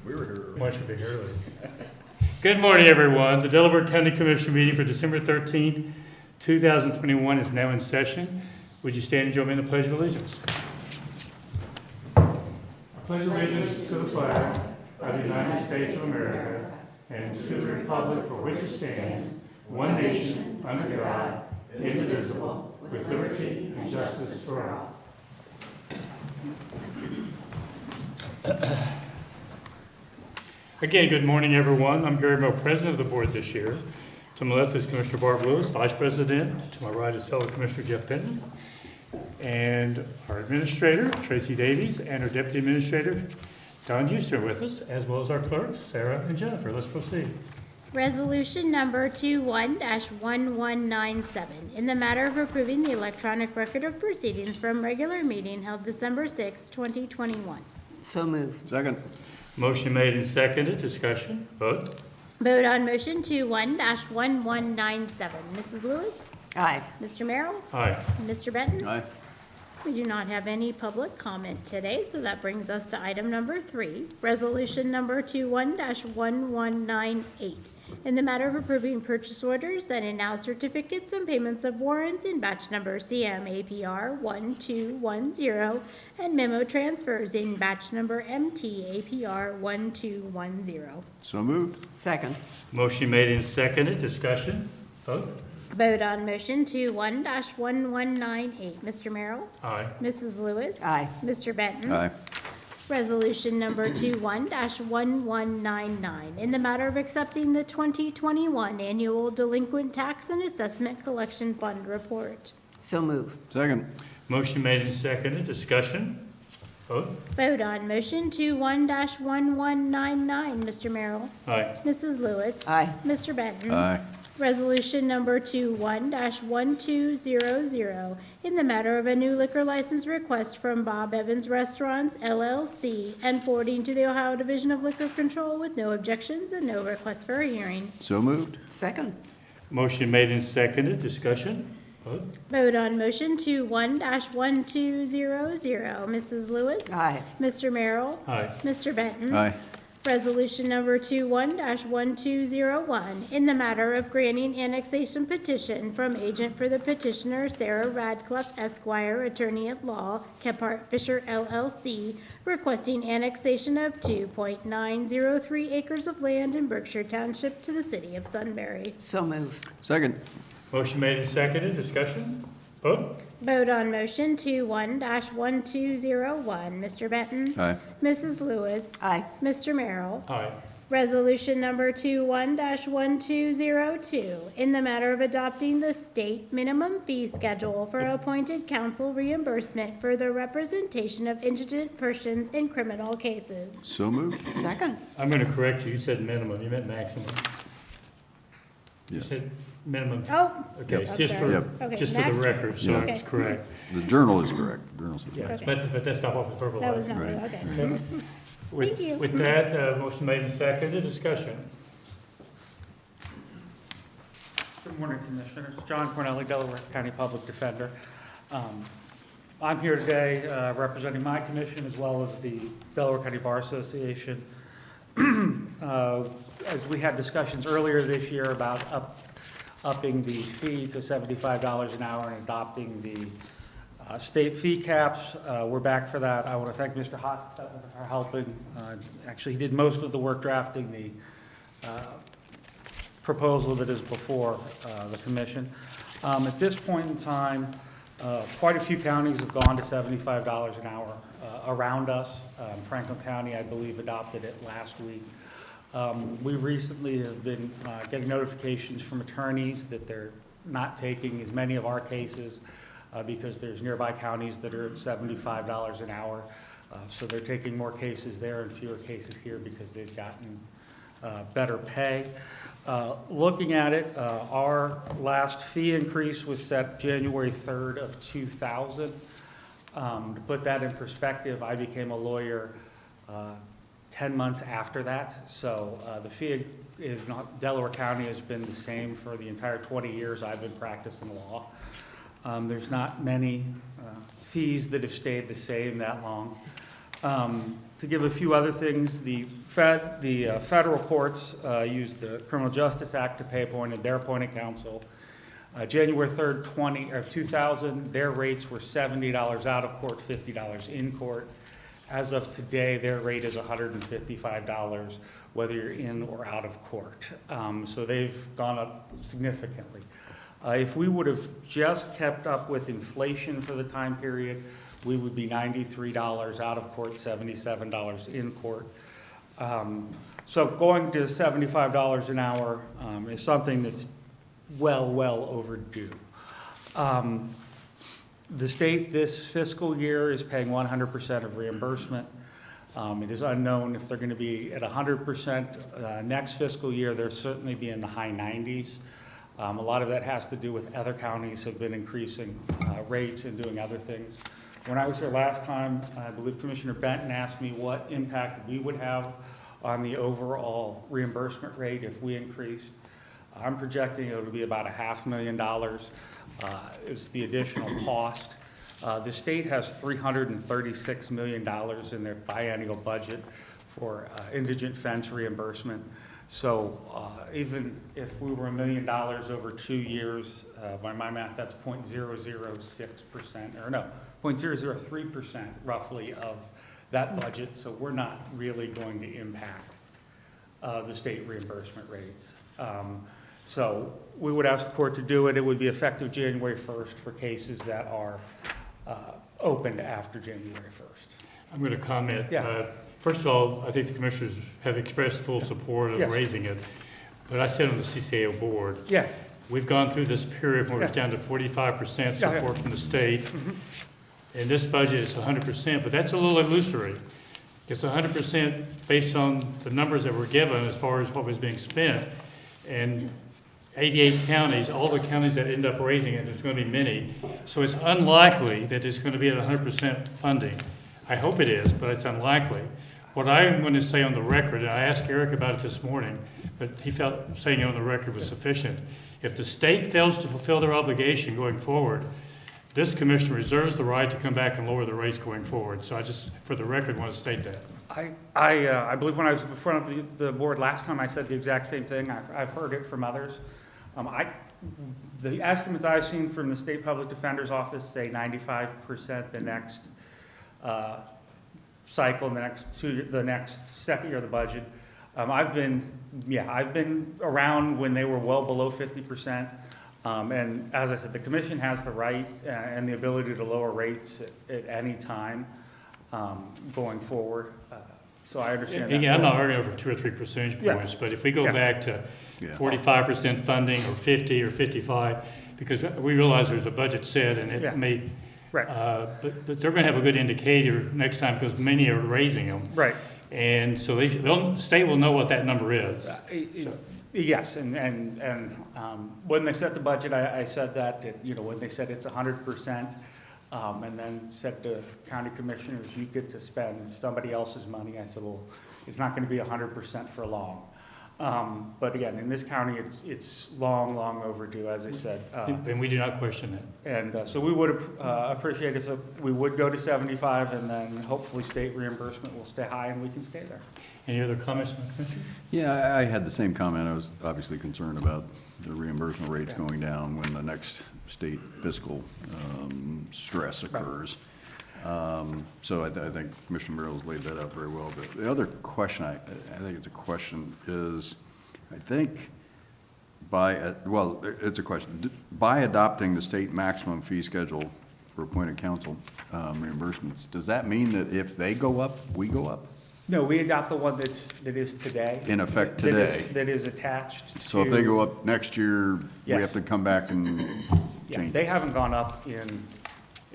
We were here. Why should be here early? Good morning, everyone. The Delaware County Commission meeting for December 13th, 2021 is now in session. Would you stand and join me in the Pledge of Allegiance? I pledge allegiance to the flag of the United States of America and to the republic for which it stands, one nation, under God, indivisible, with liberty and justice for all. Again, good morning, everyone. I'm Gary Moe, President of the Board this year. To my left is Commissioner Barb Lewis, Vice President. To my right is fellow Commissioner Jeff Benton. And our Administrator, Tracy Davies, and our Deputy Administrator, Don Houston, with us, as well as our clerks, Sarah and Jennifer. Let's proceed. Resolution number 21-1197, in the matter of approving the electronic record of proceedings from regular meeting held December 6, 2021. So moved. Second. Motion made and seconded. Discussion. Vote. Vote on motion 21-1197. Mrs. Lewis? Aye. Mr. Merrill? Aye. Mr. Benton? Aye. We do not have any public comment today, so that brings us to item number 3, resolution number 21-1198, in the matter of approving purchase orders and in-now certificates and payments of warrants in batch number CMAPR 1210 and memo transfers in batch number MTAPR 1210. So moved. Second. Motion made and seconded. Discussion. Vote. Vote on motion 21-1198. Mr. Merrill? Aye. Mrs. Lewis? Aye. Mr. Benton? Aye. Resolution number 21-1199, in the matter of accepting the 2021 Annual Delinquent Tax and Assessment Collection Fund Report. So moved. Second. Motion made and seconded. Discussion. Vote. Vote on motion 21-1199. Mr. Merrill? Aye. Mrs. Lewis? Aye. Mr. Benton? Aye. Resolution number 21-1200, in the matter of a new liquor license request from Bob Evans Restaurants, LLC, and forwarding to the Ohio Division of Liquor Control with no objections and no request for a hearing. So moved. Second. Motion made and seconded. Discussion. Vote. Vote on motion 21-1200. Mrs. Lewis? Aye. Mr. Merrill? Aye. Mr. Benton? Aye. Resolution number 21-1201, in the matter of granting annexation petition from agent for the petitioner Sarah Radcliffe Esquire, attorney at law, Kephart Fisher LLC, requesting annexation of 2.903 acres of land in Berkshire Township to the city of Sunbury. So moved. Second. Motion made and seconded. Discussion. Vote. Vote on motion 21-1201. Mr. Benton? Aye. Mrs. Lewis? Aye. Mr. Merrill? Aye. Resolution number 21-1202, in the matter of adopting the state minimum fee schedule for appointed counsel reimbursement for the representation of indigent persons in criminal cases. So moved. Second. I'm going to correct you. You said minimum. You meant maximum. You Yes. said minimum. Oh, Okay, Yep. just for, Yep. Okay, just for the max- record, so Yeah. it's correct. The journal is correct. The journal says Yeah, Okay. but that's not what was verbalized. that was not, Right. okay. Okay. With- Thank you. With that, motion made and seconded. Discussion. Good morning, Commissioners. John Cornelli, Delaware County Public Defender. I'm here today representing my commission as well as the Delaware County Bar Association. As we had discussions earlier this year about upping the fee to $75 an hour and adopting the state fee caps, we're back for that. I want to thank Mr. Hott for helping. Actually, he did most of the work drafting the proposal that is before the commission. At this point in time, quite a few counties have gone to $75 an hour around us. Franklin County, I believe, adopted it last week. We recently have been getting notifications from attorneys that they're not taking as many of our cases because there's nearby counties that are at $75 an hour. So they're taking more cases there and fewer cases here because they've gotten better pay. Looking at it, our last fee increase was set January 3rd of 2000. To put that in perspective, I became a lawyer 10 months after that. So the fee is not, Delaware County has been the same for the entire 20 years I've been practicing law. There's not many fees that have stayed the same that long. To give a few other things, the federal courts use the Criminal Justice Act to pay their appointed counsel. January 3rd, 2000, their rates were $70 out of court, $50 in court. As of today, their rate is $155, whether you're in or out of court. So they've gone up significantly. If we would have just kept up with inflation for the time period, we would be $93 out of court, $77 in court. So going to $75 an hour is something that's well overdue. The state this fiscal year is paying 100% of reimbursement. It is unknown if they're going to be at 100% next fiscal year. They'll certainly be in the high 90s. A lot of that has to do with other counties have been increasing rates and doing other things. When I was here last time, I believe Commissioner Benton asked me what impact we would have on the overall reimbursement rate if we increased. I'm projecting it would be about $500,000 is the additional cost. The state has $336 million in their biennial budget for indigent fence reimbursement. So even if we were $1 million over 2 years, by my math, that's 0.006%, or no, 0.003% roughly of that budget. So we're not really going to impact the state reimbursement rates. So we would ask the court to do it. It would be effective January 1st for cases that are opened after January 1st. I'm going to comment. Yeah. First of all, I think the commissioners have expressed full support of Yes. raising it. But I sit on the CCAO board. Yeah, We've gone through this period where it's Yeah. down to 45% Yeah, yeah. support from the state. And this budget is 100%, but that's a little illusory. It's 100% based on the numbers that were given as far as what was being spent. And 88 counties, all the counties that end up raising it, there's going to be many. So it's unlikely that it's going to be at 100% funding. I hope it is, but it's unlikely. What I'm going to say on the record, and I asked Eric about it this morning, but he felt saying it on the record was sufficient. If the state fails to fulfill their obligation going forward, this commission reserves the right to come back and lower the rates going forward. So I just, for the record, want to state that. I believe when I was in front of the board last time, I said the exact same thing. I've heard it from others. The estimates I've seen from the State Public Defender's Office say 95% the next cycle, the next second year of the budget. I've been around when they were well below 50%. And as I said, the commission has the right and the ability to lower rates at any time going forward. So I understand that. Again, I'm not arguing over 2 or 3 percentage Yeah. points, but if we go Yeah. back to Yeah. 45% funding or 50 or 55, because we realize there's a budget set and Yeah. it may, Right, but they're going to have a good indicator next time because many are raising them. right. And so the state will know what that number is. Yes, and when they set the budget, I said that, when they said it's 100%, and then said to county commissioners, you get to spend somebody else's money. I said, well, it's not gonna be 100% for long. But again, in this county, it's long overdue, as I said. And we do not question that. And so we would appreciate if we would go to 75, and then hopefully state reimbursement will stay high and we can stay there. Any other comments from the commission? Yeah, I had the same comment. I was obviously concerned about the reimbursement rates Yeah. going down when the next state fiscal stress occurs. So I think Commissioner Merrill's laid that out very well. But the other question, I think it's a question, is I think it's a question. By adopting the state maximum fee schedule for appointed counsel reimbursements, does that mean that if they go up, we go up? No, we adopt the one that is today. In effect That is- today. That is attached to. So if they go up next year, we have Yes. to come back and Yeah, change? they haven't gone up in,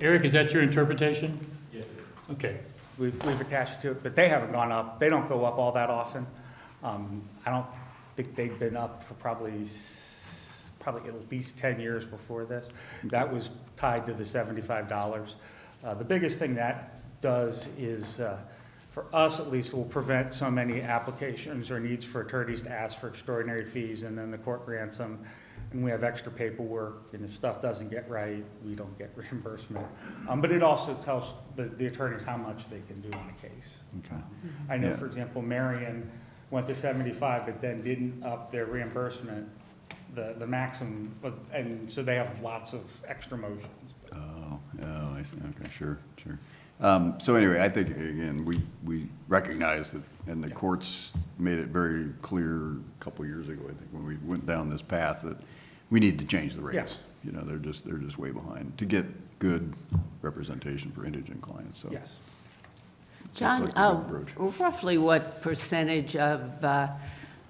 Eric, is that your interpretation? Yes, it is. Okay. we've attached it to it, but they haven't gone up. They don't go up all that often. I don't think they've been up for probably at least 10 years before this. That was tied to the $75. The biggest thing that does is, for us at least, will prevent so many applications or needs for attorneys to ask for extraordinary fees, and then the court grants them. and we have extra paperwork, and if stuff doesn't get right, we don't get reimbursement. But it also tells the attorneys how much they can do on a case. Okay. I know, Yeah. for example, Marion went to 75, but then didn't up their reimbursement, the maximum, and so they have lots of extra motions. Oh, I see, okay, sure. So anyway, I think, again, we recognize that, and the courts made it very clear a couple years ago, I think, when we went down this path, that we need to change the rates. Yes. You know, they're just way behind, to get good representation for indigent clients, so. Yes. John, Looks like a good approach. roughly what percentage of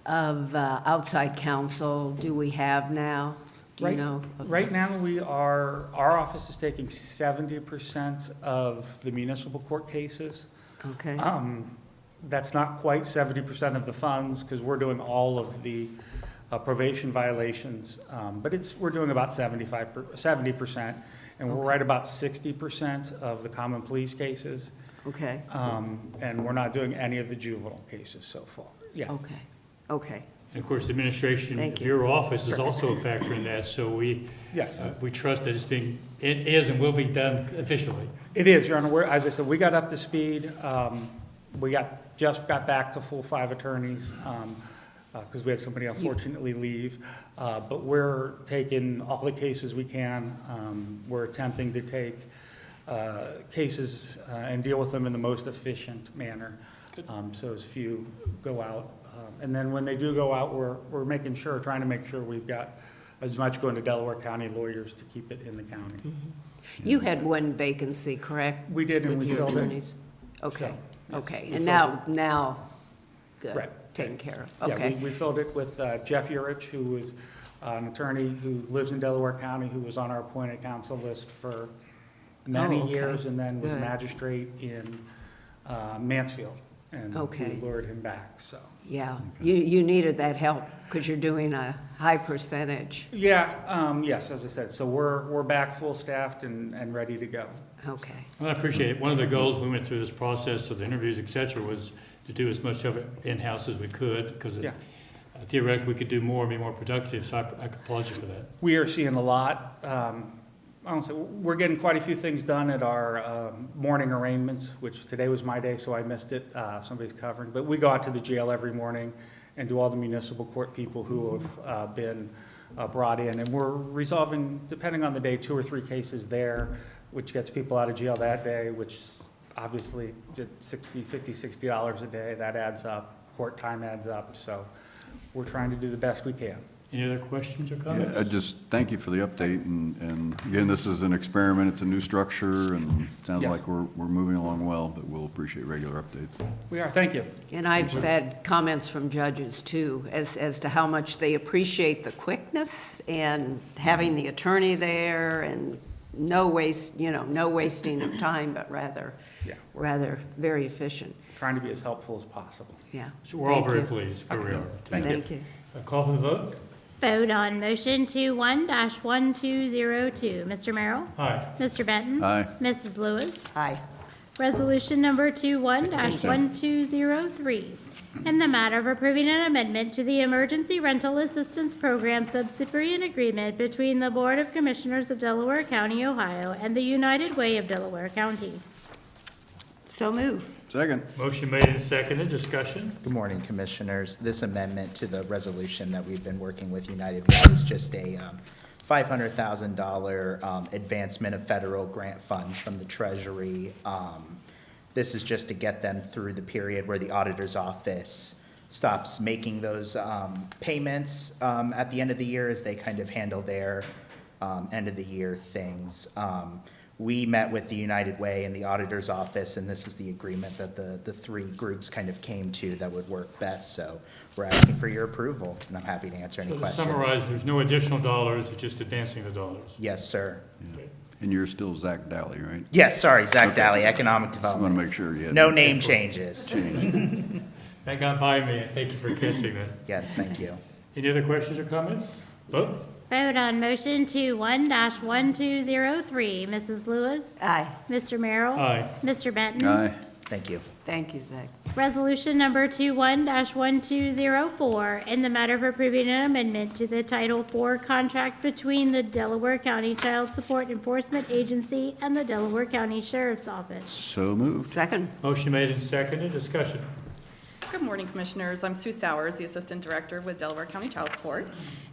outside counsel do we have now? Do you know? Right now, our office is taking 70% of the municipal court cases. Okay, That's not quite 70% of the funds, because we're doing all of the probation violations, but we're doing about 70%, and we're right about 60% of the common pleas cases, okay, and we're not doing any of the juvenile cases so far. Yeah, okay. And of course, the administration Thank of you. your office is also a factor in that, so we yes. trust that it is and will be done officially. It is, Your Honor. As I said, we got up to speed. We just got back to full 5 attorneys because we had somebody unfortunately leave. But we're taking all the cases we can. We're attempting to take cases and deal with them in the most efficient manner. So as few go out. And then when they do go out, we're trying to make sure we've got as much going to Delaware County lawyers to keep it in the county. You had one vacancy, correct? We did, and With we your filled it. attorneys? Okay, So, yes, okay, we and filled now, good, Right. taken care of, Yeah, okay. we filled it with Jeff Urich, who was an attorney who lives in Delaware County, who was on our appointed counsel list for many okay. years, and then was Good. magistrate in Mansfield. And Okay. we lured him back, so. Yeah, you needed that help, because you're doing a high percentage, Yeah, yes, as I said, so we're back full staffed and ready to go. okay. Well, I appreciate it. One of the goals when we went through this process of the interviews, et cetera, was to do as much of it in-house as we could, because Yeah. theoretically we could do more and be more productive, so I applaud you for that. We are seeing a lot. I don't say, we're getting quite a few things done at our morning arraignments, which today was my day, so I missed it. Somebody's covering. But we go out to the jail every morning and do all the municipal court people who have been brought in. And we're resolving, depending on the day, 2 or 3 cases there, which gets people out of jail that day, which obviously $60 a day. That adds up. Court time adds up. So we're trying to do the best we can. Any other questions or Yeah, comments? I just thank you for the update, and again, this is an experiment, it's a new structure, and it sounds Yes. like we're moving along well, but we'll appreciate regular updates. We are. Thank you. And I've had comments from judges too, as to how much they appreciate the quickness and having the attorney there and no wasting of time, but rather very efficient. Trying to be as helpful as possible. Yeah. So we're all Thank very you. pleased where we are. Thank you. Call for the vote? Vote on motion 21-1202. Mr. Merrill? Aye. Mr. Benton? Aye. Mrs. Lewis? Aye. Resolution number 21-1203, in the matter of approving an amendment to the Emergency Rental Assistance Program subsidiary and agreement between the Board of Commissioners of Delaware County, Ohio, and the United Way of Delaware County. So move. Second. Motion made and seconded. Discussion? Good morning, Commissioners. This amendment to the resolution that we've been working with United Way is just a $500,000 advancement of federal grant funds from the Treasury. This is just to get them through the period where the auditor's office stops making those payments at the end of the year, as they kind of handle their end of the year things. We met with the United Way and the auditor's office, and this is the agreement that the 3 groups kind of came to that would work best. So we're asking for your approval, and I'm happy to answer any So to questions. summarize, there's no additional dollars, it's just advancing the dollars. Yes, sir. And you're still Zach Daly, right? Yes, sorry, Zach Daly, Economic Just want to Development. make sure you had. No name changes. That got by me. Thank you for catching that. Yes, thank you. Any other questions or comments? Vote? Vote on motion 21-1203. Mrs. Lewis? Aye. Mr. Merrill? Aye. Mr. Benton? Aye. Thank you. Thank you, Zach. Resolution number 21-1204, in the matter of approving an amendment to the Title IV contract between the Delaware County Child Support Enforcement Agency and the Delaware County Sheriff's Office. So moved. Second. Motion made and seconded, discussion. Good morning, Commissioners. I'm Sue Sowers, the Assistant Director with Delaware County Child Support.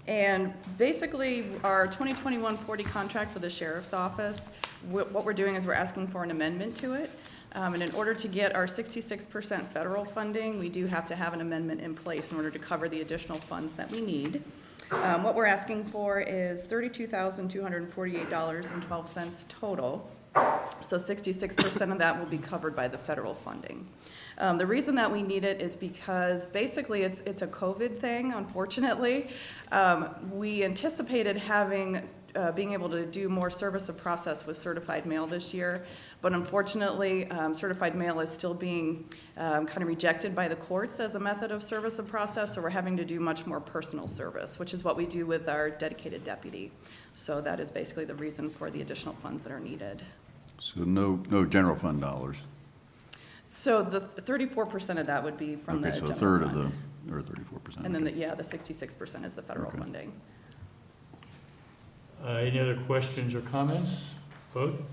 And basically, our 2021-40 contract for the Sheriff's Office, what we're doing is we're asking for an amendment to it. And in order to get our 66% federal funding, we do have to have an amendment in place in order to cover the additional funds that we need. What we're asking for is $32,248.12 total. So 66% of that will be covered by the federal funding. The reason that we need it is because basically it's a COVID thing, unfortunately. We anticipated being able to do more service of process with certified mail this year, but unfortunately, certified mail is still being kind of rejected by the courts as a method of service of process, so we're having to do much more personal service, which is what we do with our dedicated deputy. So that is basically the reason for the additional funds that are needed. So no general fund dollars. So the 34% of that would be from the Okay, so a general third of fund. the, or 34%. And then, okay. the 66% is the federal Okay. funding. Any other questions or comments? Vote.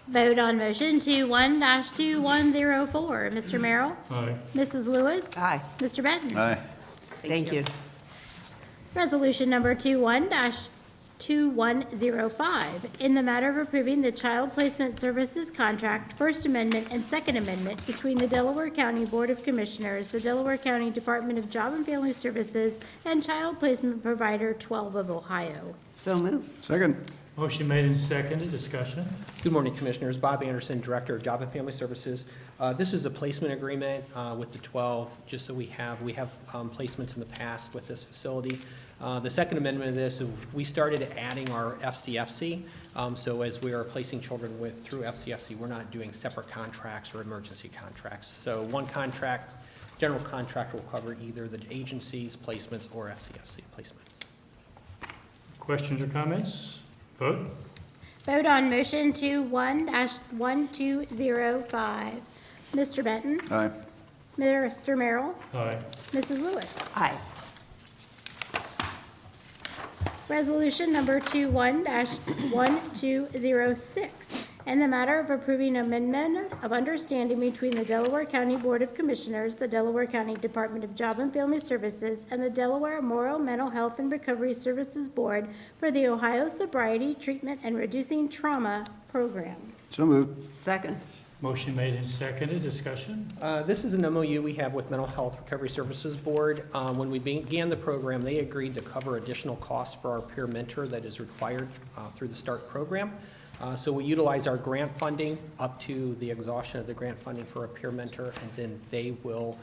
Vote on motion 21-2104. Mr. Merrill? Aye. Mrs. Lewis? Aye. Mr. Benton? Aye. Thank you. Resolution number 21-2105, in the matter of approving the Child Placement Services Contract, First Amendment and Second Amendment between the Delaware County Board of Commissioners, the Delaware County Department of Job and Family Services, and child placement provider 12 of Ohio. So moved. Second. Motion made and seconded, discussion. Good morning, Commissioners. Bob Anderson, Director of Job and Family Services. This is a placement agreement with the 12, just so we have placements in the past with this facility. The second amendment of this, we started adding our FCFC. So as we are placing children through FCFC, we're not doing separate contracts or emergency contracts. So one contract, general contract, will cover either the agency's placements or FCFC placements. Questions or comments? Vote. Vote on motion 21-1205. Mr. Benton? Aye. Mr. Merrill? Aye. Mrs. Lewis? Aye. Resolution number 21-1206, in the matter of approving amendment of understanding between the Delaware County Board of Commissioners, the Delaware County Department of Job and Family Services, and the Delaware Moral Mental Health and Recovery Services Board for the Ohio Sobriety, Treatment, and Reducing Trauma Program. So moved. Second. Motion made and seconded, discussion. This is an MOU we have with Mental Health Recovery Services Board. When we began the program, they agreed to cover additional costs for our peer mentor that is required through the START program. So we utilize our grant funding up to the exhaustion of the grant funding for a peer mentor, and then they will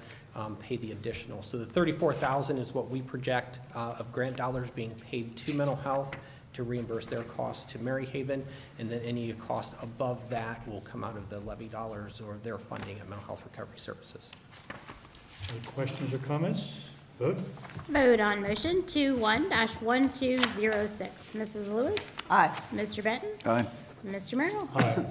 pay the additional. So the $34,000 is what we project of grant dollars being paid to mental health to reimburse their costs to Maryhaven, and then any cost above that will come out of the levy dollars or their funding at Mental Health Recovery Services. Any questions or comments? Vote. Vote on motion 21-1206. Mrs. Lewis? Aye. Mr. Benton? Aye. Mr. Merrill? Aye.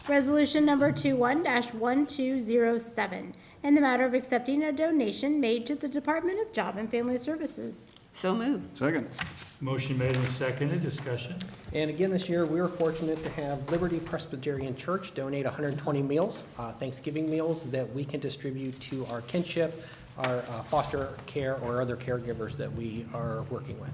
Resolution number 21-1207, in the matter of accepting a donation made to the Department of Job and Family Services. So moved. Second. Motion made and seconded, discussion. And again, this year, we were fortunate to have Liberty Presbyterian Church donate 120 meals, Thanksgiving meals, that we can distribute to our kinship, our foster care, or other caregivers that we are working with.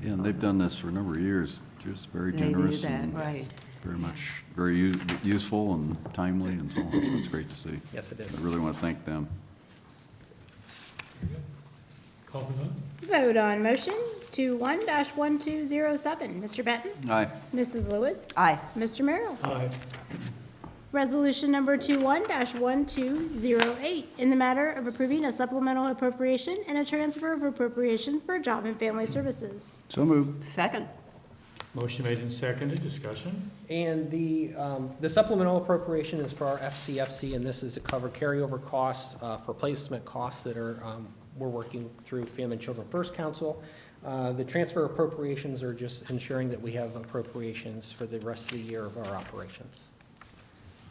Yeah, and they've done this for a number of years, just very They do generous. that, and right. Very much, very useful and timely and so on, so it's great to see. Yes, it is. I really want to thank them. Call for vote. Vote on motion 21-1207. Mr. Benton? Aye. Mrs. Lewis? Aye. Mr. Merrill? Aye. Resolution number 21-1208, in the matter of approving a supplemental appropriation and a transfer of appropriation for Job and Family Services. So moved. Second. Motion made and seconded, discussion. And the supplemental appropriation is for our FCFC, and this is to cover carryover costs for placement costs that are, we're working through Family and Children First Council. The transfer appropriations are just ensuring that we have appropriations for the rest of the year of our operations.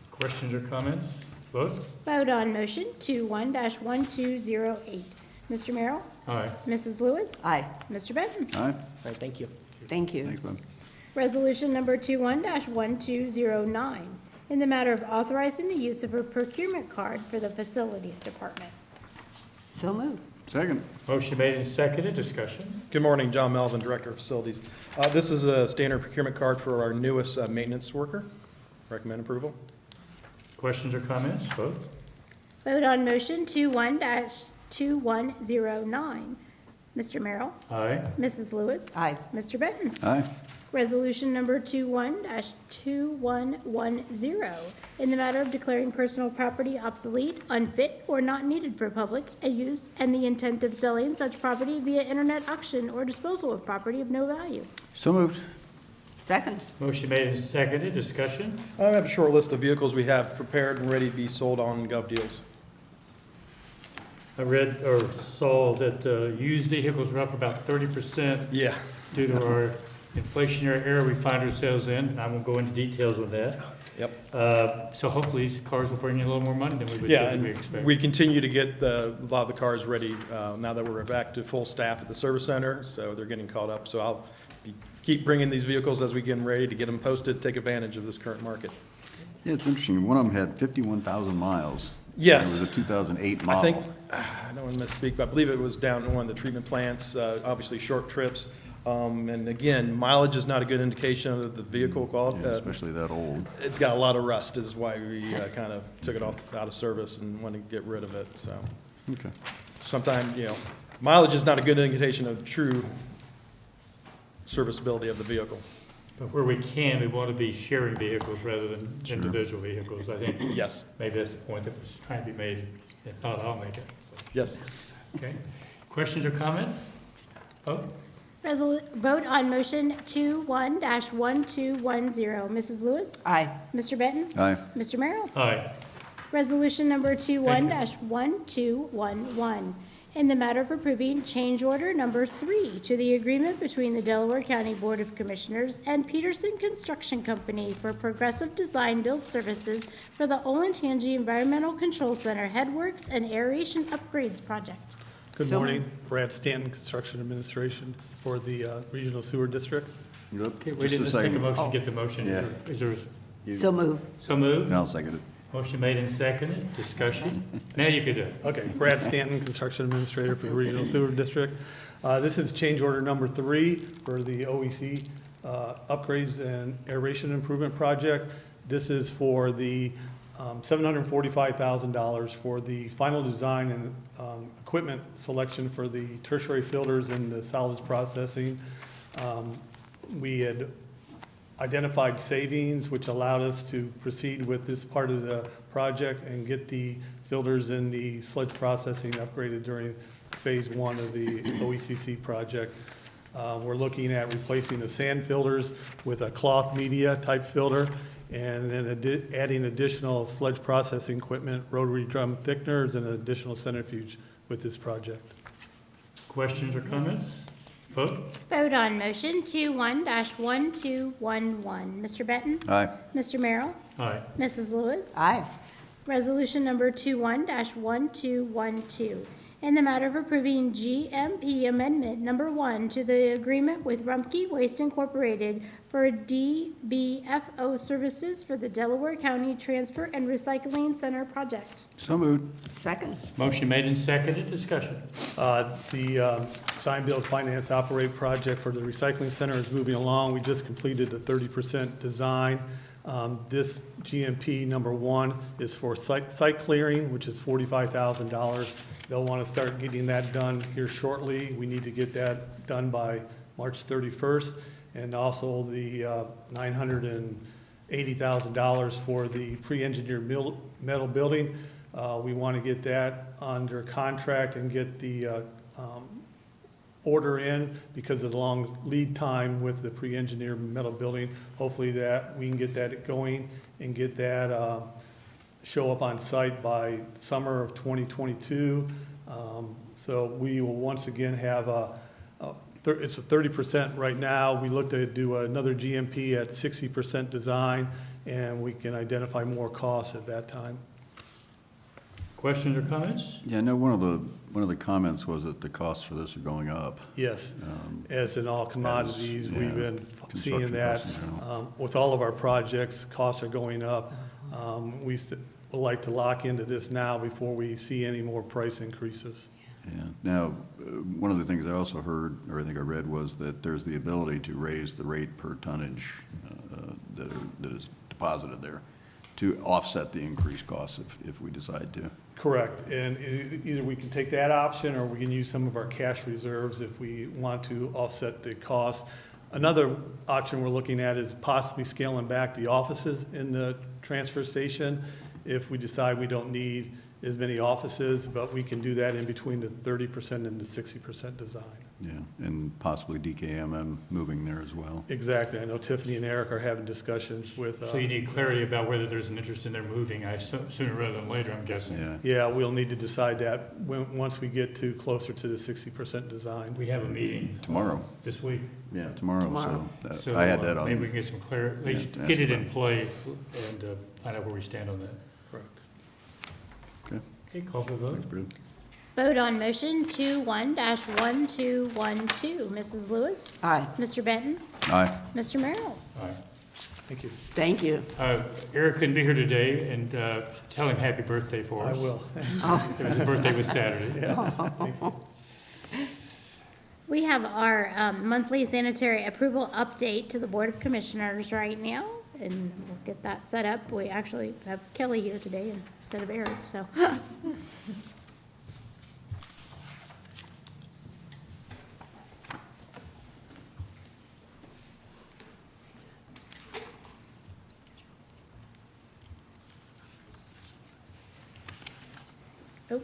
Questions or comments? Vote. Vote on motion 21-1208. Mr. Merrill? Aye. Mrs. Lewis? Aye. Mr. Benton? Aye. All right, thank you. Thank you. Thanks, Bob. Resolution number 21-1209, in the matter of authorizing the use of a procurement card for the Facilities Department. So moved. Second. Motion made and seconded. Discussion. Good morning, John Melvin, Director of Facilities. This is a standard procurement card for our newest maintenance worker. Recommend approval. Questions or comments? Vote. Vote on motion 21-2109. Mr. Merrill? Aye. Mrs. Lewis? Aye. Mr. Benton? Aye. Resolution number 21-2110, in the matter of declaring personal property obsolete, unfit, or not needed for public use, and the intent of selling such property via internet auction or disposal of property of no value. So moved. Second. Motion made and seconded. Discussion. I have a short list of vehicles we have prepared and ready to be sold on Gov Deals. I read or saw that used vehicles were up about 30% Yeah. due to our inflationary era we find ourselves in, and I won't go into details on that. Yep. So hopefully these cars will bring in a little more money than we would Yeah, typically and expect. we continue to get a lot of the cars ready now that we're back to full staff at the service center, so they're getting caught up. So I'll keep bringing these vehicles as we get them ready to get them posted, take advantage of this current market. Yeah, it's interesting. One of them had 51,000 miles. Yes. It was a 2008 model. I think, I don't want to misspeak, but I believe it was down in one of the treatment plants, obviously short trips. And again, mileage is not a good indication of the vehicle quality. Yeah, especially that old. It's got a lot of rust, is why we kind of took it out of service and wanted to get rid of it, so. Okay. Sometimes, mileage is not a good indication of true serviceability of the vehicle. But where we can, we want to be sharing vehicles rather than Sure. individual vehicles. I think Yes, maybe that's the point that was trying to be made. If not, I'll make it. yes. Okay. Questions or comments? Vote. Vote on motion 21-1210. Mrs. Lewis? Aye. Mr. Benton? Aye. Mr. Merrill? Aye. Resolution number 21-1211, in the matter of approving change order number 3 to the agreement between the Delaware County Board of Commissioners and Peterson Construction Company for progressive design build services for the Olentangy Environmental Control Center headworks and aeration upgrades project. Good So morning, Brad Stanton, Construction Administration for the Regional Sewer District. Yep. Okay, we Just didn't a take a second. motion, get the motion. Yeah. Is there, So moved. so moved? I'll second it. Motion made and seconded. Discussion. Now you can do it. Okay, Brad Stanton, Construction Administrator for the Regional Sewer District. This is change order number 3 for the OEC upgrades and aeration improvement project. This is for the $745,000 for the final design and equipment selection for the tertiary filters and the solids processing. We had identified savings, which allowed us to proceed with this part of the project and get the filters in the sludge processing upgraded during phase 1 of the OECC project. We're looking at replacing the sand filters with a cloth media type filter, and then adding additional sludge processing equipment, rotary drum thickeners, and an additional centrifuge with this project. Questions or comments? Vote. Vote on motion 21-1211. Mr. Benton? Aye. Mr. Merrill? Aye. Mrs. Lewis? Aye. Resolution number 21-1212, in the matter of approving GMP Amendment Number 1 to the agreement with Rumpke Waste Incorporated for Dbfo services for the Delaware County Transfer and Recycling Center project. So moved. Second. Motion made and seconded. Discussion. The design, build, finance, operate project for the recycling center is moving along. We just completed the 30% design. This GMP number 1 is for site clearing, which is $45,000. They'll want to start getting that done here shortly. We need to get that done by March 31st. And also the $980,000 for the pre-engineered metal building. We want to get that under contract and get the order in because of the long lead time with the pre-engineered metal building. Hopefully that we can get that going and get that show up on site by summer of 2022. So we will once again have it's a 30% right now. We looked to do another GMP at 60% design, and we can identify more costs at that time. Questions or comments? Yeah, no, one of the comments was that the costs for this are going up. Yes, as in all commodities, as, we've yeah, been seeing construction that. costs in general. With all of our projects, costs are going up. We would like to lock into this now before we see any more price increases. Yeah. Now, one of the things I also heard, or I think I read, was that there's the ability to raise the rate per tonnage that is deposited there to offset the increased costs if we decide to. Correct, and either we can take that option, or we can use some of our cash reserves if we want to offset the cost. Another option we're looking at is possibly scaling back the offices in the transfer station if we decide we don't need as many offices, but we can do that in between the 30% and the 60% design. Yeah, and possibly DKMM moving there as well. Exactly, I know Tiffany and Eric are having discussions with. So you need clarity about whether there's an interest in their moving, sooner rather than later, I'm guessing. Yeah. Yeah, we'll need to decide that once we get to closer to the 60% design. We have a meeting. Tomorrow. This week. Yeah, tomorrow, Tomorrow. so I had that on. Maybe we can get some clarity, at least Yeah, get it ask in play and find out where we stand on that. Correct. Okay, Okay, call for the vote. thanks, Brad. Vote on motion 21-1212. Mrs. Lewis? Aye. Mr. Benton? Aye. Mr. Merrill? All right. Thank you. Thank you. Eric couldn't be here today, and tell him happy birthday for I us. will. His birthday was Saturday. We have our monthly sanitary approval update to the Board of Commissioners right now, and we'll get that set up. We actually have Kelly here today instead of Eric, so. Oh,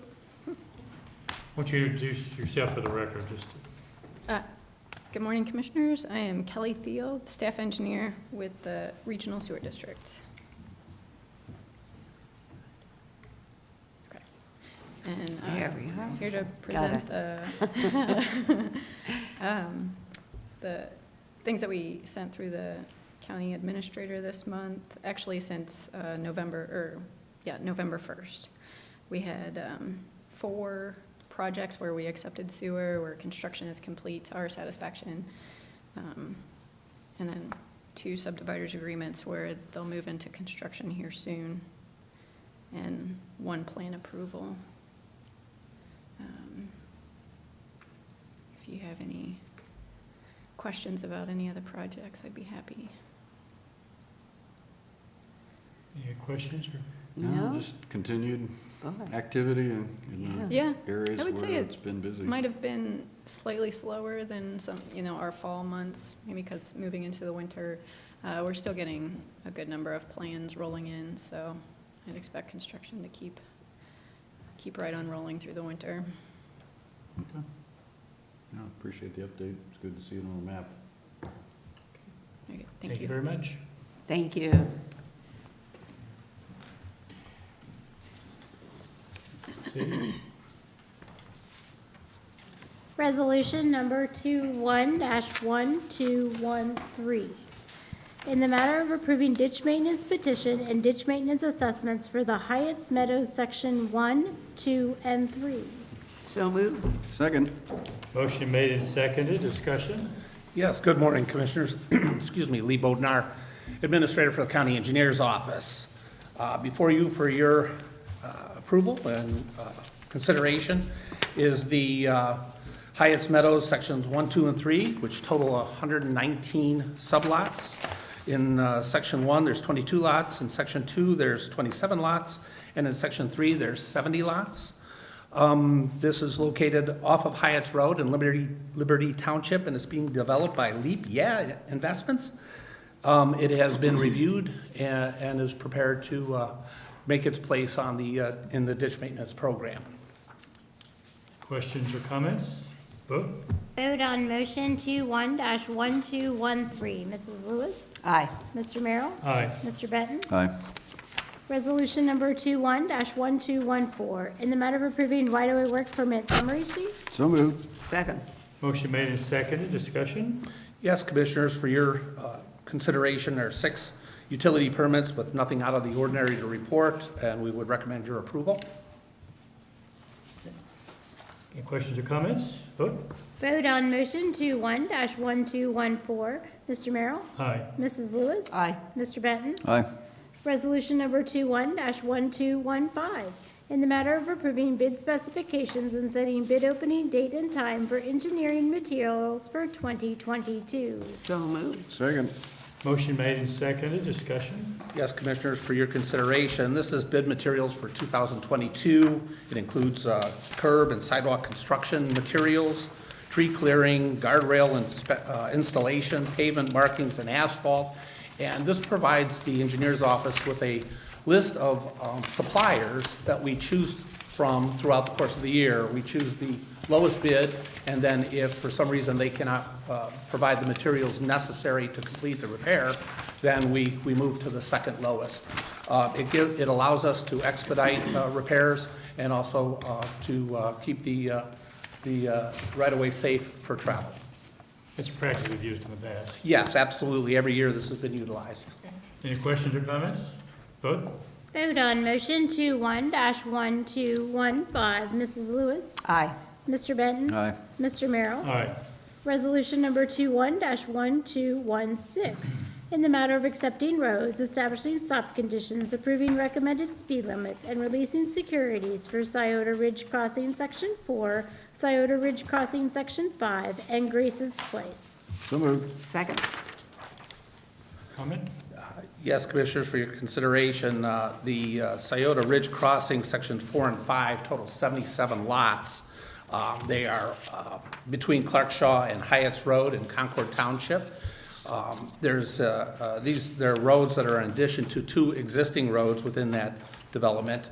Why don't you introduce yourself for the record, just. Good morning, Commissioners. I am Kelly Thiel, Staff Engineer with the Regional Sewer District. Okay. And There we are. I'm here to present the things that we sent through the county administrator this month, actually since November 1st. We had 4 projects where we accepted sewer, where construction is complete to our satisfaction. And then 2 subdividers agreements where they'll move into construction here soon. And 1 plan approval. If you have any questions about any of the projects, I'd be happy. Any questions? Or? No? Just continued Okay. activity in the Yeah, areas I would say where it it's been busy. might have been slightly slower than some, our fall months, maybe because moving into the winter, we're still getting a good number of plans rolling in, so I'd expect construction to keep right on rolling through the winter. Okay. Yeah, appreciate the update. It's good to see it on the map. Okay, Thank you very much. Thank you. See? Resolution number 21-1213. In the matter of approving ditch maintenance petition and ditch maintenance assessments for the Hyatt's Meadows Section 1, 2, and 3. So moved. Second. Motion made and seconded. Discussion? Yes, good morning, Commissioners. Excuse me, Lee Bodnar, Administrator for the County Engineer's Office. Before you for your approval and consideration is the Hyatt's Meadows Sections 1, 2, and 3, which total 119 sublots. In Section 1, there's 22 lots. In Section 2, there's 27 lots. And in Section 3, there's 70 lots. This is located off of Hyatt's Road in Liberty Township, and it's being developed by Leap Investments. It has been reviewed and is prepared to make its place on in the ditch maintenance program. Questions or comments? Vote? Vote on motion 21-1213. Mrs. Lewis? Aye. Mr. Merrill? Aye. Mr. Benton? Aye. Resolution number 21-1214. In the matter of approving right-of-way work permit summary sheet. So moved. Second. Motion made and seconded. Discussion? Yes, Commissioners, for your consideration, there are 6 utility permits with nothing out of the ordinary to report, and we would recommend your approval. Any questions or comments? Vote. Vote on motion 21-1214. Mr. Merrill? Aye. Mrs. Lewis? Aye. Mr. Benton? Aye. Resolution number 21-1215, in the matter of approving bid specifications and setting bid opening date and time for engineering materials for 2022. So moved. Second. Motion made and seconded. Discussion. Yes, Commissioners, for your consideration, this is bid materials for 2022. It includes curb and sidewalk construction materials, tree clearing, guardrail installation, pavement markings, and asphalt. And this provides the engineer's office with a list of suppliers that we choose from throughout the course of the year. We choose the lowest bid, and then if for some reason they cannot provide the materials necessary to complete the repair, then we move to the second lowest. It allows us to expedite repairs and also to keep the right-of-way safe for travel. It's a practice we've used in the past. Yes, absolutely. Every year this has been utilized. Any questions or comments? Vote. Vote on motion 21-1215. Mrs. Lewis? Aye. Mr. Benton? Aye. Mr. Merrill? Aye. Resolution number 21-1216, in the matter of accepting roads, establishing stop conditions, approving recommended speed limits, and releasing securities for Scioto Ridge Crossing Section 4, Scioto Ridge Crossing Section 5, and Grace's Place. So moved. Second. Comment? Yes, Commissioners, for your consideration, the Scioto Ridge Crossing, Section 4 and 5, total 77 lots. They are between Clarkshaw and Hyatt's Road in Concord Township. There are roads that are in addition to 2 existing roads within that development.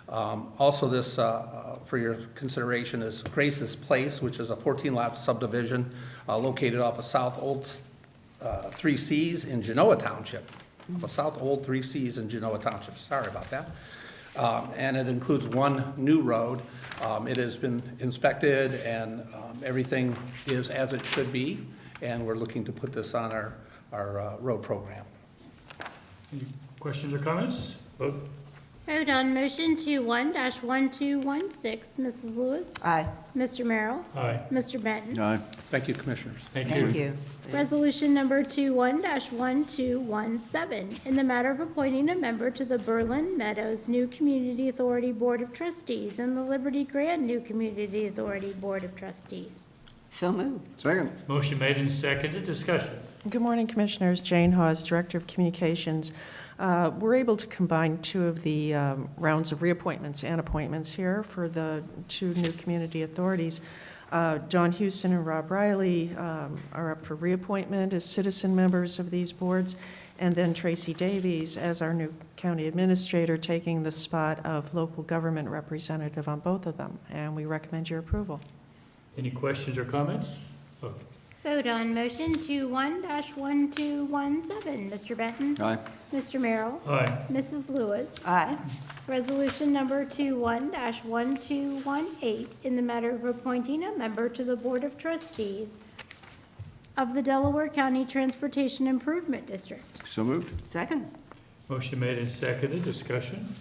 Also, this, for your consideration, is Grace's Place, which is a 14-lot subdivision located off of South Old 3 Cs in Genoa Township. Off of South Old 3 Cs in Genoa Township. Sorry about that. And it includes 1 new road. It has been inspected and everything is as it should be, and we're looking to put this on our road program. Any questions or comments? Vote. Vote on motion 21-1216. Mrs. Lewis? Aye. Mr. Merrill? Aye. Mr. Benton? Aye. Thank you, Commissioners. Thank you. Thank you. Resolution number 21-1217, in the matter of appointing a member to the Berlin Meadows New Community Authority Board of Trustees and the Liberty Grand New Community Authority Board of Trustees. So moved. Second. Motion made and seconded. Discussion. Good morning, Commissioners. Jane Hawes, Director of Communications. We're able to combine 2 of the rounds of reappointments and appointments here for the 2 new community authorities. John Houston and Rob Riley are up for reappointment as citizen members of these boards, and then Tracy Davies as our new county administrator, taking the spot of local government representative on both of them, and we recommend your approval. Any questions or comments? Vote. Vote on motion 21-1217. Mr. Benton? Aye. Mr. Merrill? Aye. Mrs. Lewis? Aye. Resolution number 21-1218, in the matter of appointing a member to the Board of Trustees of the Delaware County Transportation Improvement District. So moved. Second. Motion made and seconded. Discussion.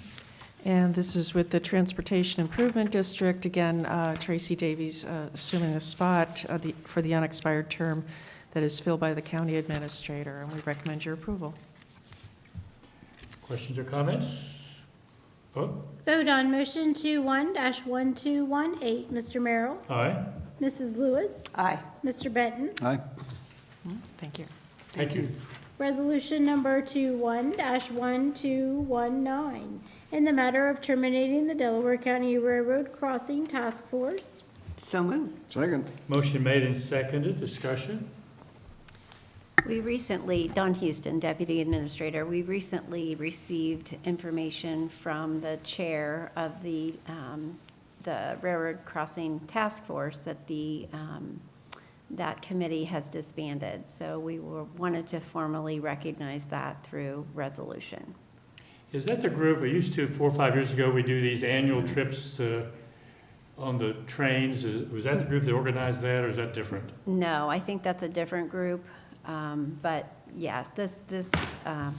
And this is with the Transportation Improvement District. Again, Tracy Davies assuming the spot for the unexpired term that is filled by the county administrator, and we recommend your approval. Questions or comments? Vote. Vote on motion 21-1218. Mr. Merrill? Aye. Mrs. Lewis? Aye. Mr. Benton? Aye. Thank you. Thank you. Resolution number 21-1219, in the matter of terminating the Delaware County Railroad Crossing Task Force. So moved. Second. Motion made and seconded. Discussion. We recently, Don Houston, Deputy Administrator, we recently received information from the chair of the Railroad Crossing Task Force that that committee has disbanded. So we wanted to formally recognize that through resolution. Is that the group, we used to, 4 or 5 years ago, we do these annual trips on the trains. Was that the group that organized that, or is that different? No, I think that's a different group. But yes, this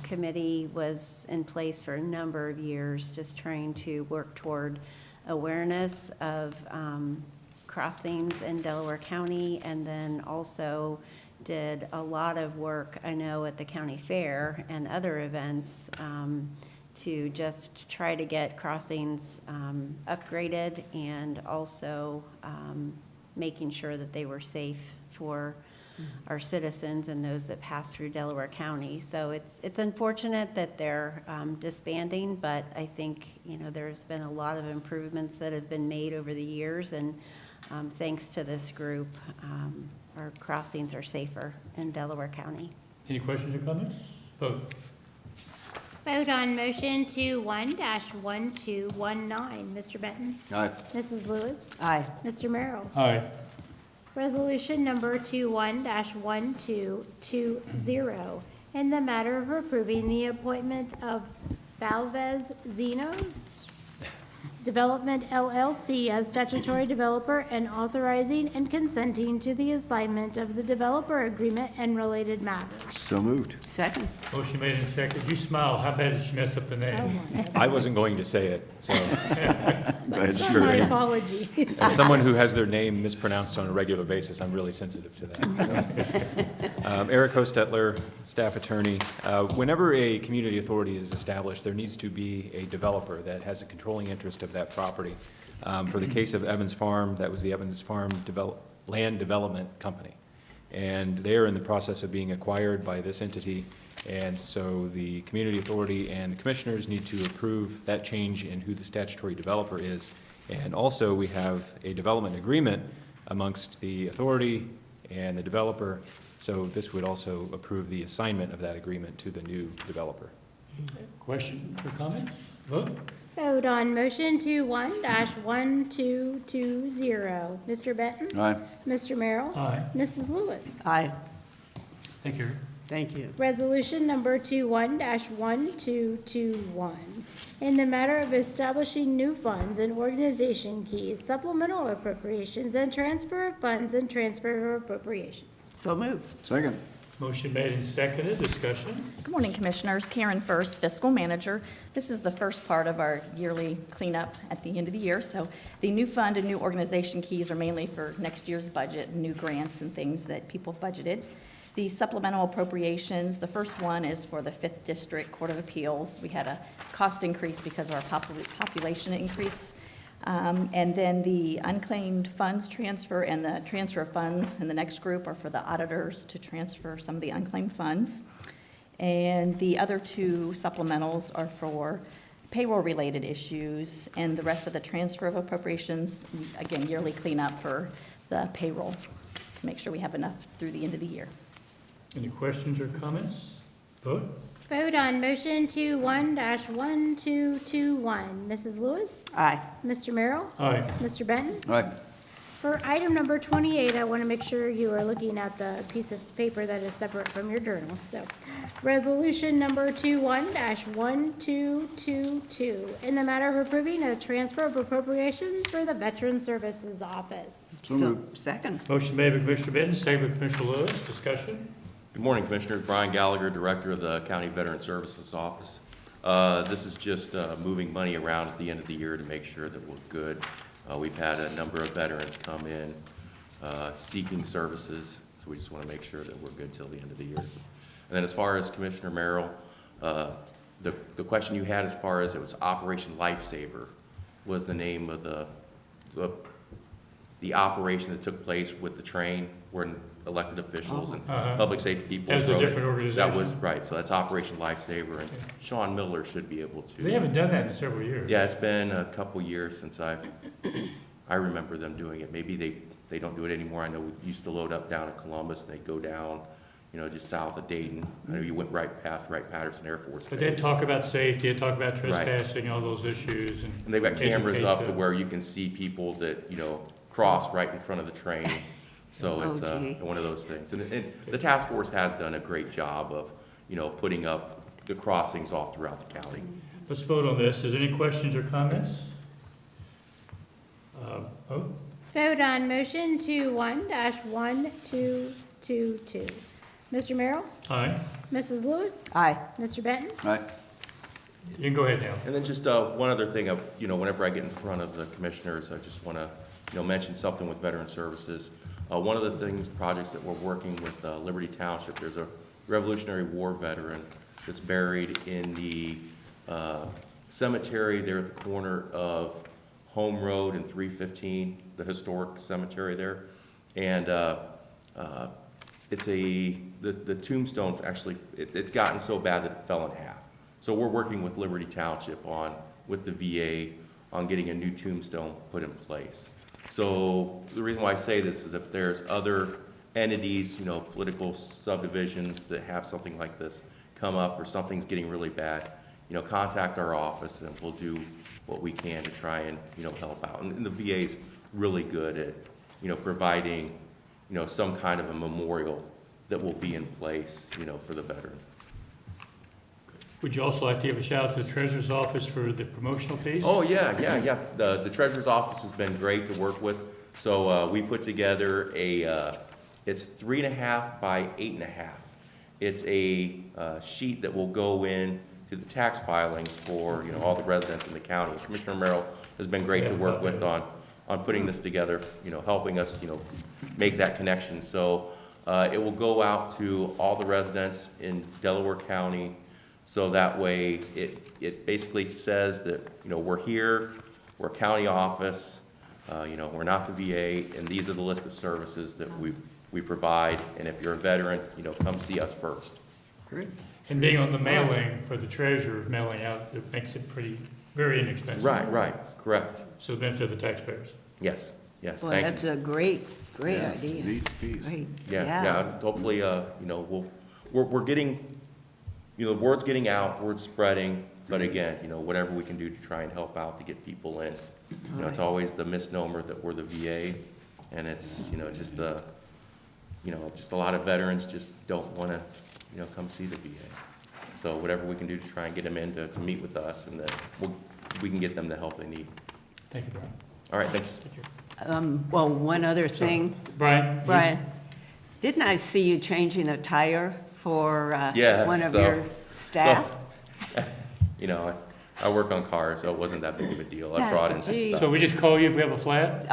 committee was in place for a number of years, just trying to work toward awareness of crossings in Delaware County, and then also did a lot of work, I know, at the county fair and other events, to just try to get crossings upgraded, and also making sure that they were safe for our citizens and those that pass through Delaware County. So it's unfortunate that they're disbanding, but I think, you know, there's been a lot of improvements that have been made over the years, and thanks to this group, our crossings are safer in Delaware County. Any questions or comments? Vote. Vote on motion 21-1219. Mr. Benton? Aye. Mrs. Lewis? Aye. Mr. Merrill? Aye. Resolution number 21-1220, in the matter of approving the appointment of Valvez Zenos Development LLC as statutory developer, and authorizing and consenting to the assignment of the developer agreement and related matters. So moved. Second. Motion made and seconded. You smile. How bad did she mess up the name? I wasn't going to say it, so My apologies. as someone who has their name mispronounced on a regular basis, I'm really sensitive to that. So. Eric Hostetler, staff attorney. Whenever a community authority is established, there needs to be a developer that has a controlling interest of that property. For the case of Evans Farm, that was the Evans Farm Land Development Company. And they are in the process of being acquired by this entity. And so the community authority and the commissioners need to approve that change in who the statutory developer is. And also, we have a development agreement amongst the authority and the developer. So this would also approve the assignment of that agreement to the new developer. Questions or comments? Vote. Vote on motion 21-1220. Mr. Benton? Aye. Mr. Merrill? Aye. Mrs. Lewis? Aye. Thank you. Thank you. Resolution number 21-1221, in the matter of establishing new funds and organization keys, supplemental appropriations, and transfer of funds and transfer of appropriations. So move. Second. Motion made and seconded. Discussion. Good morning, Commissioners. Karen First, Fiscal Manager. This is the first part of our yearly cleanup at the end of the year. So the new fund and new organization keys are mainly for next year's budget, new grants and things that people have budgeted. The supplemental appropriations, the first one is for the 5th District Court of Appeals. We had a cost increase because of our population increase. And then the unclaimed funds transfer and the transfer of funds in the next group are for the auditors to transfer some of the unclaimed funds. And the other two supplementals are for payroll-related issues, and the rest of the transfer of appropriations, again, yearly cleanup for the payroll to make sure we have enough through the end of the year. Any questions or comments? Vote. Vote on motion 21-1221. Mrs. Lewis? Aye. Mr. Merrill? Aye. Mr. Benton? Aye. For item number 28, I want to make sure you are looking at the piece of paper that is separate from your journal. So, resolution number 21-1222, in the matter of approving a transfer of appropriations for the Veteran Services Office. So moved. Second. Motion made by Commissioner Benton, seconded by Commissioner Lewis. Discussion. Good morning, Commissioners. Brian Gallagher, Director of the County Veteran Services Office. This is just moving money around at the end of the year to make sure that we're good. We've had a number of veterans come in seeking services, so we just want to make sure that we're good till the end of the year. And then as far as Commissioner Merrill, the question you had as far as it was Operation Lifesaver was the name of the operation that took place with the train where elected officials and public safety people. That was a drove it. different organization. That was, right, so that's Operation Lifesaver, and Sean Miller should be able to. They haven't done that in several years. Yeah, it's been a couple years since I remember them doing it. Maybe they don't do it anymore. I know we used to load up down at Columbus, and they'd go down, just south of Dayton. I know you went right past Wright-Patterson Air Force But Base. they talk about safety, they talk about trespassing, all those issues. And they've got cameras educate up to the- where you can see people that, cross right in front of the train. So it's Oh, gee. one of those things. And the task force has done a great job of, putting up the crossings all throughout the county. Let's vote on this. Is there any questions or comments? Vote. Vote on motion 21-1222. Mr. Merrill? Aye. Mrs. Lewis? Aye. Mr. Benton? Aye. You can go ahead now. And then just one other thing of, whenever I get in front of the commissioners, I just want to mention something with Veteran Services. One of the projects that we're working with Liberty Township, there's a Revolutionary War veteran that's buried in the cemetery there at the corner of Home Road and 315, the historic cemetery there. And the tombstone actually, it's gotten so bad that it fell in half. So we're working with Liberty Township with the VA on getting a new tombstone put in place. So the reason why I say this is if there's other entities, political subdivisions that have something like this come up or something's getting really bad, contact our office and we'll do what we can to try and, help out. And the VA's really good at, providing, some kind of a memorial that will be in place, for the veteran. Would you also like to give a shout out to the Treasurer's Office for the promotional piece? Oh, yeah. The Treasurer's Office has been great to work with. So we put together it's 3.5 by 8.5. It's a sheet that will go in to the tax filings for, all the residents in the county. Commissioner Merrill has been great to work with on putting this together, helping us, make that connection. So it will go out to all the residents in Delaware County. So that way it basically says that, we're here, we're a county office, we're not the VA, and these are the list of services that we provide. And if you're a veteran, come see us first. Great. And being on the mailing for the treasurer, mailing out, it makes it very inexpensive. Right, correct. So the benefit of the taxpayers. Yes, Well, thank you. that's a great idea. Neat piece. Great. Yeah, hopefully, we're getting, the word's getting out, word's spreading, but again, whatever we can do to try and help out to get people in. It's always the misnomer that we're the VA, and it's, just a lot of veterans just don't want to, come see the VA. So whatever we can do to try and get them in to meet with us, and then we can get them the help they need. Thank you, Brian. All right, thanks. Well, one other thing. Brian? Didn't I see you changing a tire for Yes, one of your staff? I work on cars, so it wasn't that big of a deal. I brought in some Gee. stuff. So we just call you if we have a flat?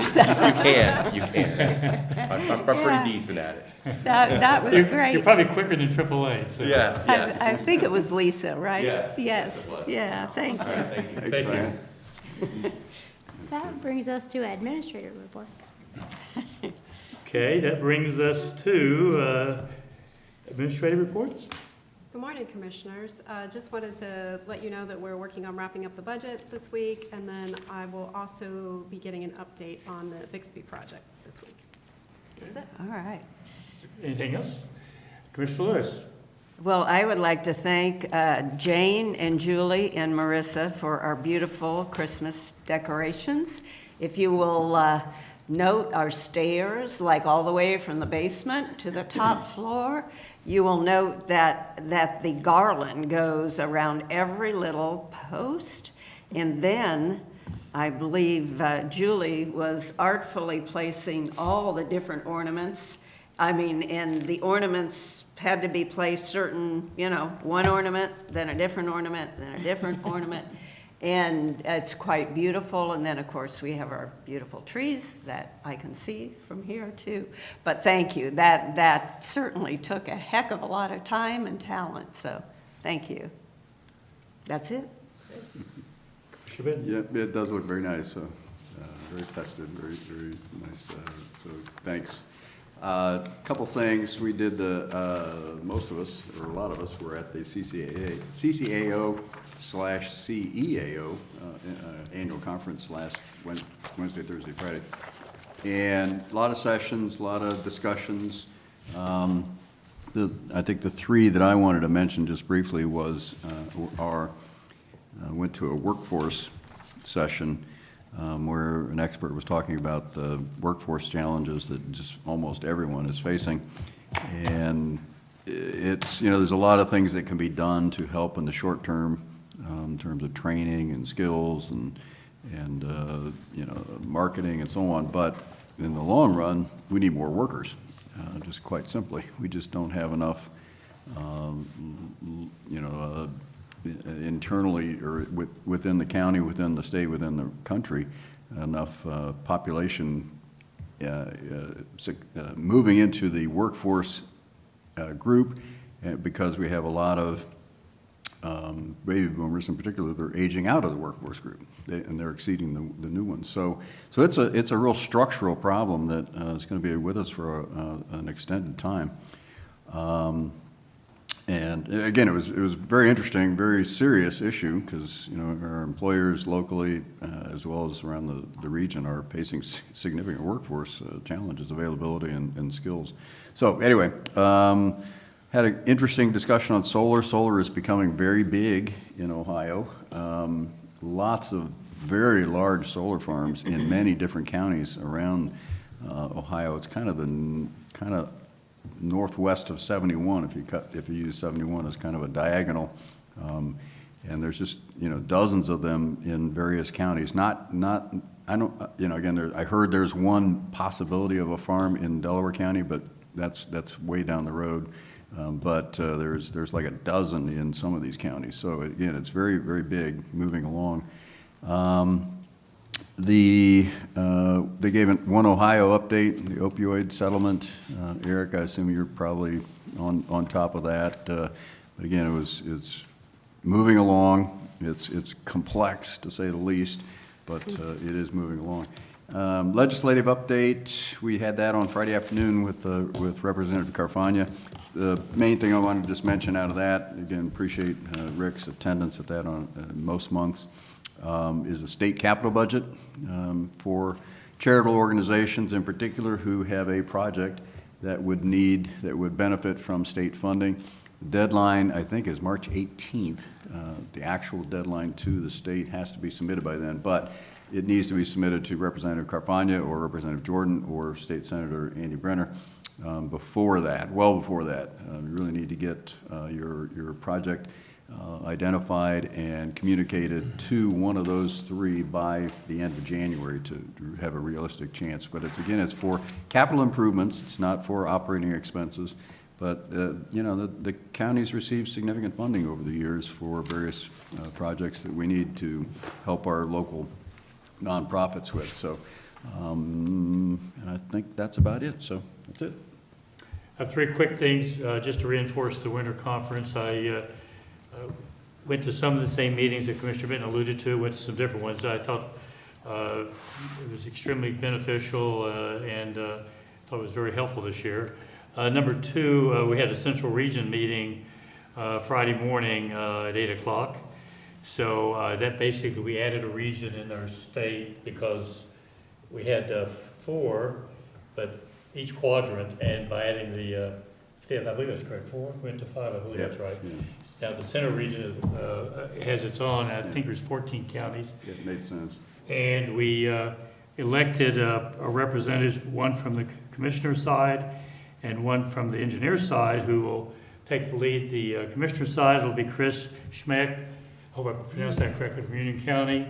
You can. I'm pretty decent at it. That was great. You're probably quicker than AAA, so. Yes. I think it was Lisa, right? Yes, Yes, it was. yeah, thank All you. right, thank you. Thanks, Brian. That brings us to administrator reports. Okay, that brings us to administrative reports. Good morning, Commissioners. Just wanted to let you know that we're working on wrapping up the budget this week, and then I will also be getting an update on the Bixby project this week. That's it. All right. Anything else? Commissioner Lewis? Well, I would like to thank Jane and Julie and Marissa for our beautiful Christmas decorations. If you will note our stairs, like all the way from the basement to the top floor, you will note that the garland goes around every little post. And then I believe Julie was artfully placing all the different ornaments. And the ornaments had to be placed certain, one ornament, then a different ornament, then a different ornament. And it's quite beautiful. And then, of course, we have our beautiful trees that I can see from here, too. But thank you. That certainly took a heck of a lot of time and talent. So thank you. That's it. Yeah, it does look very nice. Very festive, very, very nice. So thanks. Couple things. We did most of us, or a lot of us, were at the CCAO/CEAO annual conference last Wednesday, Thursday, Friday. And a lot of sessions, a lot of discussions. I think the three that I wanted to mention just briefly was went to a workforce session where an expert was talking about the workforce challenges that just almost everyone is facing. And it's, there's a lot of things that can be done to help in the short term in terms of training and skills and marketing and so on. But in the long run, we need more workers, just quite simply. We just don't have enough, internally or within the county, within the state, within the country, enough population moving into the workforce group, because we have a lot of baby boomers in particular, they're aging out of the workforce group, and they're exceeding the new ones. So it's a real structural problem that is going to be with us for an extended time. And again, it was very interesting, very serious issue, because our employers locally as well as around the region are facing significant workforce challenges, availability and skills. So anyway, had an interesting discussion on solar. Solar is becoming very big in Ohio. Lots of very large solar farms in many different counties around Ohio. It's kind of northwest of 71 if you use 71 as kind of a diagonal, and there's just dozens of them in various counties. I heard there's one possibility of a farm in Delaware County, but that's way down the road. But there's like a dozen in some of these counties. So again, it's very, very big, moving along. They gave one Ohio update, the opioid settlement. Eric, I assume you're probably on top of that. But again, it's moving along. It's complex, to say the least, but it is moving along. Legislative update, we had that on Friday afternoon with Representative Carfagna. The main thing I wanted to just mention out of that, again, appreciate Rick's attendance at that on most months, is the state capital budget for charitable organizations in particular who have a project that would benefit from state funding. The deadline, I think, is March 18th. The actual deadline to the state has to be submitted by then, but it needs to be submitted to Representative Carfagna or Representative Jordan or State Senator Andy Brenner before that, well before that. You really need to get your project identified and communicated to one of those three by the end of January to have a realistic chance. But it's for capital improvements. It's not for operating expenses. But the counties receive significant funding over the years for various projects that we need to help our local nonprofits with. So, and I think that's about it. So that's it. I have three quick things just to reinforce the winter conference. I went to some of the same meetings that Commissioner Benton alluded to, went to some different ones. I thought it was extremely beneficial and thought it was very helpful this year. Number two, we had a Central Region meeting Friday morning at 8 o'clock. So that basically, we added a region in our state because we had 4, but each quadrant, and by adding the fifth, I believe that's correct, 4, went to 5, I believe that's right. Yeah. Now, the Center region has its own, I think there's 14 counties. It made sense. And we elected a representative, one from the commissioner side and one from the engineer side, who will take the lead. The commissioner side will be Chris Schmeck, I hope I pronounced that correctly, from Union County.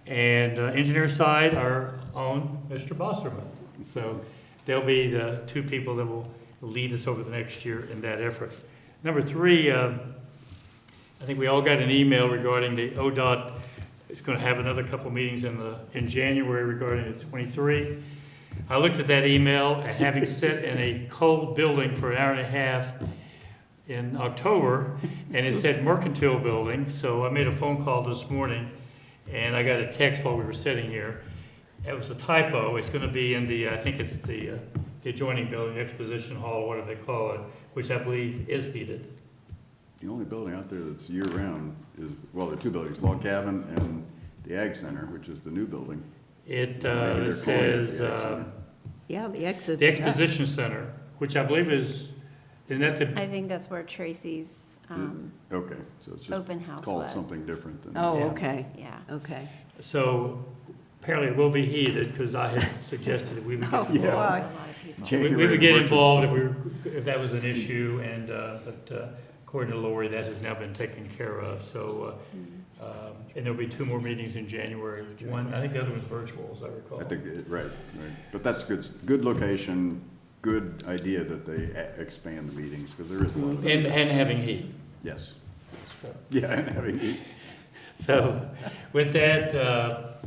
And engineer side, our own Mr. Bosserman. So they'll be the two people that will lead us over the next year in that effort. Number 3, I think we all got an email regarding the ODOT. It's going to have another couple meetings in January regarding the 23. I looked at that email, and having sat in a cold building for an hour and a half in October, and it said Mercantile Building, so I made a phone call this morning, and I got a text while we were sitting here. It was a typo. It's going to be in the, I think it's the adjoining building, Exposition Hall, whatever they call it, which I believe is heated. The only building out there that's year-round is, well, there are 2 buildings, Log Cabin and the Ag Center, which is the new building. It says, the exit. the Exposition Center, which I believe isn't that the? I think that's where Tracy's Okay, so it's just open house called was. something different than. Oh, Yeah. okay. Yeah. Okay. So apparently it will be heated, because I had suggested that we would get involved. A lot of people. We would get involved if that was an issue, and but according to Lori, that has now been taken care of. So, and there'll be 2 more meetings in January. One, I think the other one's virtual, as I recall. I think, right. But that's good location, good idea that they expand the meetings, because there is a lot of. And having heat. Yes. So, Yeah, and having heat. So with that,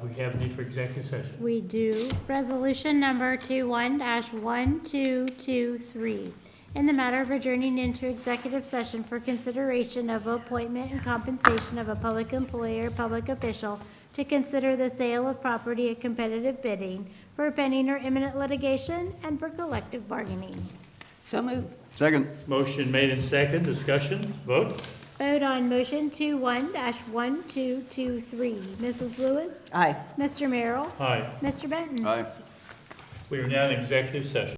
We have a need for executive session. We do. Resolution number 21-1223. In the matter of adjourning into executive session for consideration of appointment and compensation of a public employee or public official to consider the sale of property at competitive bidding for pending or imminent litigation and for collective bargaining. So moved. Second. Motion made in second, discussion, vote. Vote on motion 21-1223. Mrs. Lewis? Aye. Mr. Merrill? Aye. Mr. Benton? Aye. We are now in executive session.